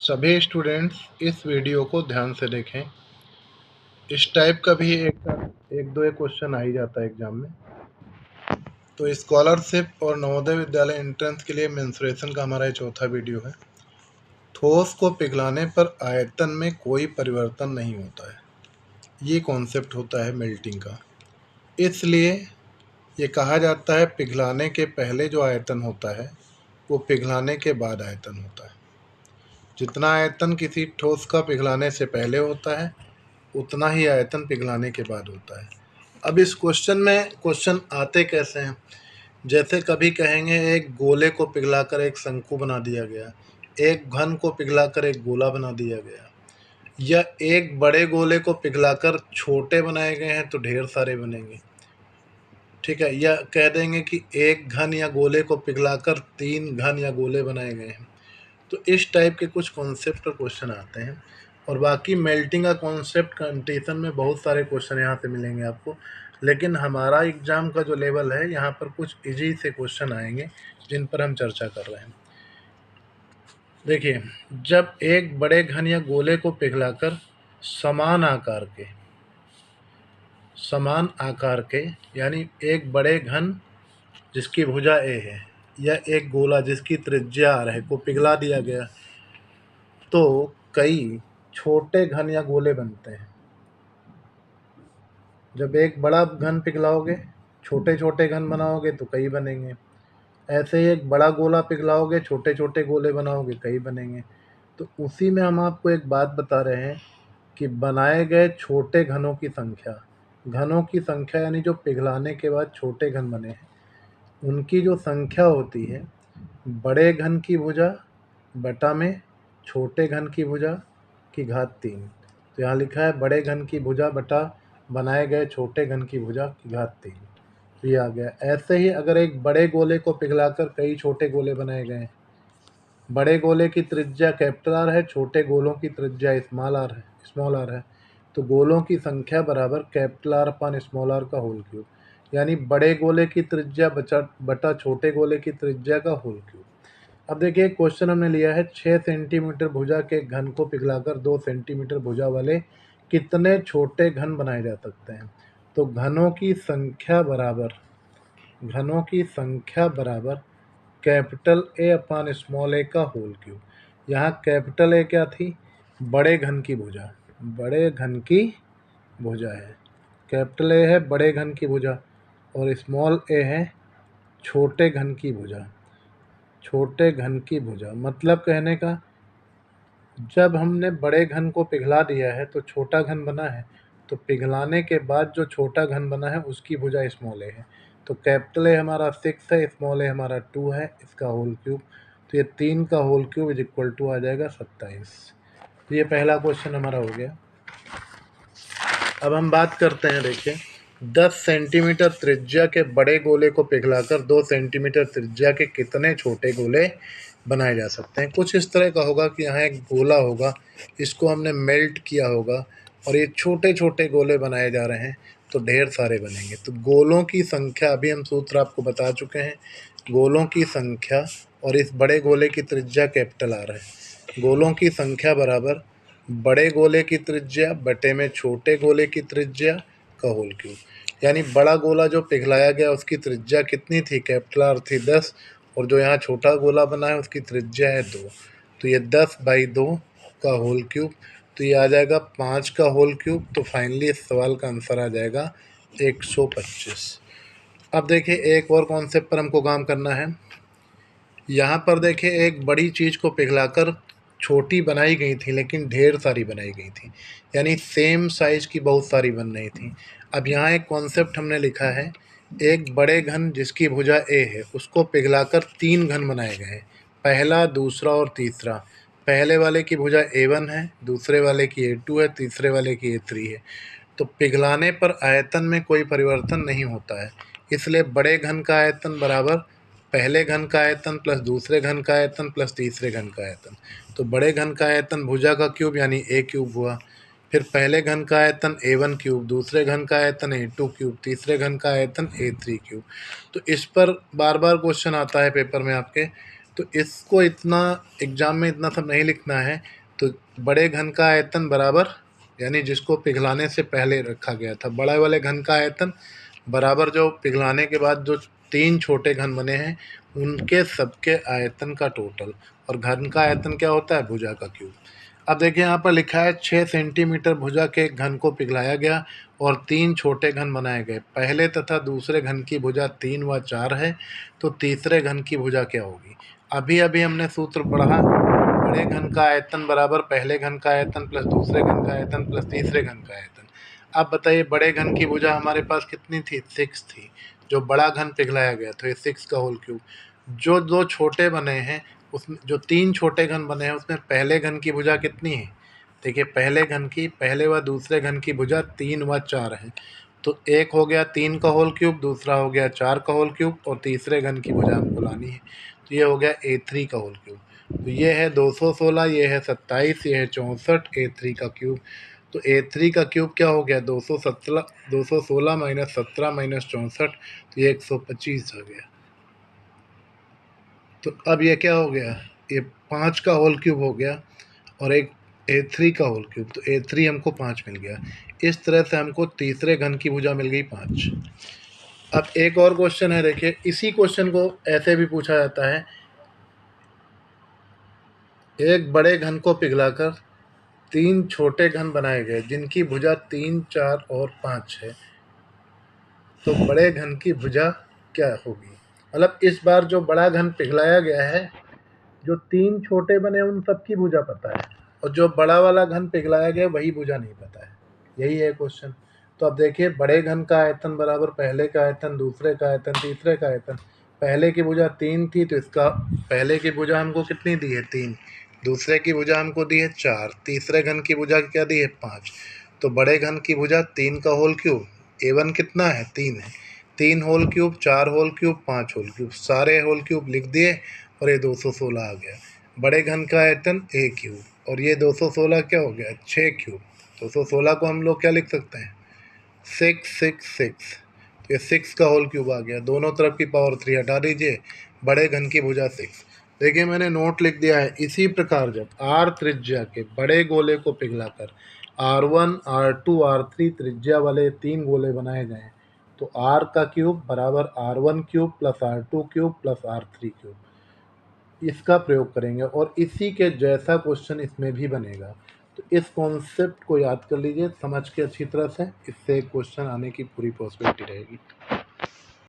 सभी स्टूडेंट्स इस वीडियो को ध्यान से देखें। इस टाइप का भी एक दो क्वेश्चन आ ही जाता है एग्जाम में। तो स्कॉलरशिप और नवोदय विद्यालय एंट्रेंस के लिए मेंसुरेशन का हमारा ये चौथा वीडियो है। ठोस को पिघलाने पर आयतन में कोई परिवर्तन नहीं होता है, ये कॉन्सेप्ट होता है मेल्टिंग का। इसलिए ये कहा जाता है पिघलाने के पहले जो आयतन होता है वो पिघलाने के बाद आयतन होता है। जितना आयतन किसी ठोस का पिघलाने से पहले होता है उतना ही आयतन पिघलाने के बाद होता है। अब इस क्वेश्चन आते कैसे हैं, जैसे कभी कहेंगे एक गोले को पिघलाकर एक शंकु बना दिया गया, एक घन को पिघलाकर एक गोला बना दिया गया, या एक बड़े गोले को पिघलाकर छोटे बनाए गए हैं तो ढेर सारे बनेंगे। ठीक है, या कह देंगे कि एक घन या गोले को पिघलाकर 3 घन या गोले बनाए गए हैं। तो इस टाइप के कुछ कॉन्सेप्ट और क्वेश्चन आते हैं। और बाकी मेल्टिंग का कॉन्सेप्ट कंडीशन में बहुत सारे क्वेश्चन यहाँ से मिलेंगे आपको, लेकिन हमारा एग्ज़ाम का जो लेवल है यहाँ पर कुछ इजी से क्वेश्चन आएंगे जिन पर हम चर्चा कर रहे हैं। देखिए, जब एक बड़े घन या गोले को पिघलाकर समान आकार के यानी एक बड़े घन जिसकी भुजा ए है या एक गोला जिसकी त्रिज्या r है को पिघला दिया गया तो कई छोटे घन या गोले बनते हैं। जब एक बड़ा घन पिघलाओगे, छोटे छोटे घन बनाओगे तो कई बनेंगे। ऐसे ही एक बड़ा गोला पिघलाओगे, छोटे छोटे गोले बनाओगे, कई बनेंगे। तो उसी में हम आपको एक बात बता रहे हैं कि बनाए गए छोटे घनों की संख्या यानी जो पिघलाने के बाद छोटे घन बने हैं उनकी जो संख्या होती है बड़े घन की भुजा बटा में छोटे घन की भुजा की घात 3। तो यहाँ लिखा है बड़े घन की भुजा बटा बनाए गए छोटे घन की भुजा की घात 3। तो ये आ गया। ऐसे ही अगर एक बड़े गोले को पिघलाकर कई छोटे गोले बनाए गए, बड़े गोले की त्रिज्या कैपिटल R है, छोटे गोलों की त्रिज्या स्मॉल r है, तो गोलों की संख्या बराबर कैपिटल R अपान स्मॉल r का होल क्यूब, यानी बड़े गोले की त्रिज्या बटा छोटे गोले की त्रिज्या का होल क्यूब। अब देखिए क्वेश्चन हमने लिया है 6 सेंटीमीटर भुजा के घन को पिघलाकर 2 सेंटीमीटर भुजा वाले कितने छोटे घन बनाए जा सकते हैं। तो घनों की संख्या बराबर कैपिटल ए अपान स्मॉल ए का होल क्यूब। यहाँ कैपिटल ए क्या थी, बड़े घन की भुजा है। कैपिटल ए है बड़े घन की भुजा और स्मॉल ए है छोटे घन की भुजा। मतलब कहने का जब हमने बड़े घन को पिघला दिया है तो छोटा घन बना है, तो पिघलाने के बाद जो छोटा घन बना है उसकी भुजा स्मॉल ए है। तो कैपिटल ए हमारा 6 है, स्मॉल ए हमारा 2 है, इसका होल क्यूब। तो ये 3 का whole cube is equal to आ जाएगा 27। तो ये पहला क्वेश्चन हमारा हो गया। अब हम बात करते हैं, देखिए 10 सेंटीमीटर त्रिज्या के बड़े गोले को पिघलाकर 2 सेंटीमीटर त्रिज्या के कितने छोटे गोले बनाए जा सकते हैं। कुछ इस तरह का होगा कि यहाँ एक गोला होगा, इसको हमने मेल्ट किया होगा और ये छोटे छोटे गोले बनाए जा रहे हैं तो ढेर सारे बनेंगे। तो गोलों की संख्या, अभी हम सूत्र आपको बता चुके हैं, गोलों की संख्या और इस बड़े गोले की त्रिज्या कैपिटल R है। गोलों की संख्या बराबर बड़े गोले की त्रिज्या बटे में छोटे गोले की त्रिज्या का होल क्यूब। यानी बड़ा गोला जो पिघलाया गया उसकी त्रिज्या कितनी थी, कैपिटल R थी 10, और जो यहाँ छोटा गोला बना है उसकी त्रिज्या है 2। तो ये 10/2 का होल क्यूब, तो ये आ जाएगा 5 का होल क्यूब। तो फाइनली इस सवाल का आंसर आ जाएगा 125। अब देखिए एक और कॉन्सेप्ट पर हमको काम करना है। यहाँ पर देखिए एक बड़ी चीज़ को पिघलाकर छोटी बनाई गई थी लेकिन ढेर सारी बनाई गई थी, यानी सेम साइज़ की बहुत सारी बन रही थी। अब यहाँ एक कॉन्सेप्ट हमने लिखा है, एक बड़े घन जिसकी भुजा ए है उसको पिघलाकर 3 घन बनाए गए हैं, पहला, दूसरा और तीसरा। पहले वाले की भुजा A1 है, दूसरे वाले की A2 है, तीसरे वाले की A3 है। तो पिघलाने पर आयतन में कोई परिवर्तन नहीं होता है, इसलिए बड़े घन का आयतन बराबर पहले घन का आयतन प्लस दूसरे घन का आयतन प्लस तीसरे घन का आयतन। तो बड़े घन का आयतन भुजा का क्यूब यानी A क्यूब हुआ, फिर पहले घन का आयतन A1 क्यूब, दूसरे घन का आयतन A2 क्यूब, तीसरे घन का आयतन A3 क्यूब। तो इस पर बार बार क्वेश्चन आता है पेपर में आपके, तो इसको इतना एग्ज़ाम में इतना सब नहीं लिखना है। तो बड़े घन का आयतन बराबर, यानी जिसको पिघलाने से पहले रखा गया था, बड़े वाले घन का आयतन बराबर जो पिघलाने के बाद जो 3 छोटे घन बने हैं उनके सबके आयतन का टोटल। और घन का आयतन क्या होता है? भुजा का क्यूब। अब देखिए यहाँ पर लिखा है 6 सेंटीमीटर भुजा के घन को पिघलाया गया और 3 छोटे घन बनाए गए। पहले तथा दूसरे घन की भुजा 3 व 4 है, तो तीसरे घन की भुजा क्या होगी? अभी अभी हमने सूत्र पढ़ा, बड़े घन का आयतन बराबर पहले घन का आयतन प्लस दूसरे घन का आयतन प्लस तीसरे घन का आयतन। अब बताइए बड़े घन की भुजा हमारे पास कितनी थी? 6 थी। जो बड़ा घन पिघलाया गया तो ये 6 का होल क्यूब। जो दो छोटे बने हैं उसमें, जो 3 छोटे घन बने हैं उसमें पहले घन की भुजा कितनी है? देखिए पहले घन की, पहले व दूसरे घन की भुजा 3 व 4 है। तो एक हो गया 3 का होल क्यूब, दूसरा हो गया 4 का होल क्यूब और तीसरे घन की भुजा हमको लानी है। तो ये हो गया A3 का होल क्यूब। तो ये है 216, ये है 27, ये है 64, A3 का क्यूब। तो A3 का क्यूब क्या हो गया? 216 माइनस 17 माइनस 64, तो ये 125 हो गया। तो अब ये क्या हो गया? ये 5 का होल क्यूब हो गया और एक A3 का होल क्यूब। तो A3 हमको 5 मिल गया। इस तरह से हमको तीसरे घन की भुजा मिल गई 5। अब एक और क्वेश्चन है, देखिए इसी क्वेश्चन को ऐसे भी पूछा जाता है। एक बड़े घन को पिघलाकर 3 छोटे घन बनाए गए जिनकी भुजा 3, 4 और 5 है, तो बड़े घन की भुजा क्या होगी? मतलब इस बार जो बड़ा घन पिघलाया गया है, जो 3 छोटे बने उन सबकी भुजा पता है और जो बड़ा वाला घन पिघलाया गया वही भुजा नहीं पता है। यही है क्वेश्चन। तो अब देखिए बड़े घन का आयतन बराबर पहले का आयतन, दूसरे का आयतन, तीसरे का आयतन। पहले की भुजा 3 थी तो इसका पहले की भुजा हमको कितनी दी है? 3। दूसरे की भुजा हमको दी है 4। तीसरे घन की भुजा क्या दी है? 5। तो बड़े घन की भुजा 3 का होल क्यूब, A1 कितना है? 3 है। 3 whole cube, 4 whole cube, 5 whole cube, सारे होल क्यूब लिख दिए और ये 216 आ गया। बड़े घन का आयतन A क्यूब और ये 216 क्या हो गया? 6 क्यूब। 216 को हम लोग क्या लिख सकते हैं? 666। तो ये 6 का होल क्यूब आ गया। दोनों तरफ की पावर 3 हटा दीजिए, बड़े घन की भुजा 6। देखिए मैंने नोट लिख दिया है। इसी प्रकार जब R त्रिज्या के बड़े गोले को पिघलाकर R1, R2, R3 त्रिज्या वाले 3 गोले बनाए गए तो R का क्यूब बराबर R1 cube plus R2 cube plus R3 cube, इसका प्रयोग करेंगे और इसी के जैसा क्वेश्चन इसमें भी बनेगा। तो इस कॉन्सेप्ट को याद कर लीजिए समझ के अच्छी तरह से, इससे क्वेश्चन आने की पूरी पॉसिबिलिटी रहेगी।